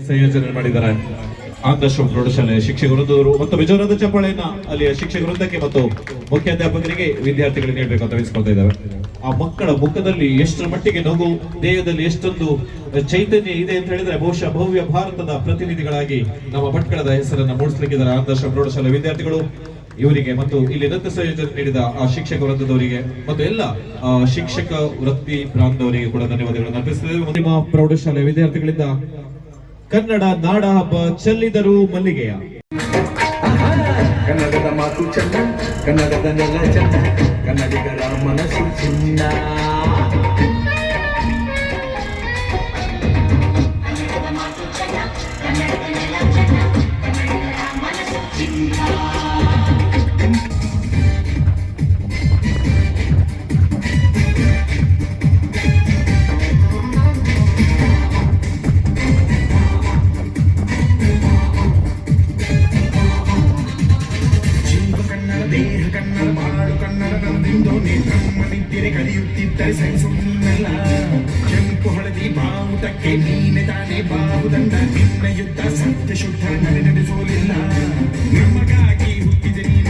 ಸಂಯೋಜನೆ ಮಾಡಿದ್ದಾರೆ ಆದರ್ಶ ಪ್ರೌಢಶಾಲೆಯ ಶಿಕ್ಷಕ ವೃಂದದವರು ಮತ್ತು ವಿಜಯವಾದ ಚಪ್ಪಾಳೆಯನ್ನ ಅಲ್ಲಿಯ ಶಿಕ್ಷಕ ವೃಂದಕ್ಕೆ ಮತ್ತು ಮುಖ್ಯಾಧ್ಯಾಪಕರಿಗೆ ವಿದ್ಯಾರ್ಥಿಗಳಿಗೆ ನೀಡಬೇಕು ಅಂತ ವಹಿಸ್ಕೊಳ್ತಾ ಇದ್ದಾರೆ. ಆ ಮಕ್ಕಳ ಮುಖದಲ್ಲಿ ಎಷ್ಟರ ಮಟ್ಟಿಗೆ ನಗು, ದೇಹದಲ್ಲಿ ಎಷ್ಟೊಂದು ಚೈತನ್ಯ ಇದೆ ಅಂತ ಹೇಳಿದ್ರೆ ಬಹುಶಃ ಭವ್ಯ ಭಾರತದ ಪ್ರತಿನಿಧಿಗಳಾಗಿ ನಮ್ಮ ಭಟ್ಕಳದ ಹೆಸರನ್ನ ಮೂಡಿಸಲಿಕ್ಕಿದ್ದಾರೆ ಆದರ್ಶ ಪ್ರೌಢಶಾಲೆ ವಿದ್ಯಾರ್ಥಿಗಳು. ಇವರಿಗೆ ಮತ್ತು ಇಲ್ಲಿ ನೃತ್ಯ ಸಂಯೋಜನೆ ನೀಡಿದ ಆ ಶಿಕ್ಷಕ ವೃಂದದವರಿಗೆ ಮತ್ತು ಎಲ್ಲ ಶಿಕ್ಷಕ ವೃತ್ತಿ ಪ್ರಾಂತವರಿಗೆ ಕೂಡ ಧನ್ಯವಾದಗಳನ್ನು ಅರ್ಪಿಸುತ್ತೇವೆ. ನಿಮ್ಮ ಪ್ರೌಢಶಾಲೆ ವಿದ್ಯಾರ್ಥಿಗಳಿಂದ ಕನ್ನಡ ನಾಡ ಹಬ್ಬ ಚೆಲ್ಲಿದರು ಮಲ್ಲಿಗೆಯ. ಕನ್ನಡದ ಮಾತು ಚೆನ್ನ, ಕನ್ನಡದ ನೆಲ ಚೆನ್ನ, ಕನ್ನಡಿಗರ ಮನಸ್ಸು ಚಿನ್ನ. ಕಲಿಯುತ್ತಿದ್ದರೆ ಸಹಿಸುವುದಿಲ್ಲ ಕೆಂಪು ಹಳದಿ ಬಾವುಟಕ್ಕೆ ನೀನೆ ತಾನೇ ಬಾವುದಂಡ. ನಿನ್ನ ಯುದ್ಧ ಸತ್ಯ ಶುದ್ಧ ನಡೆಸೋಲಿಲ್ಲ. ನಮಗಾಗಿ ಹುಟ್ಟಿದೆ ನೀನು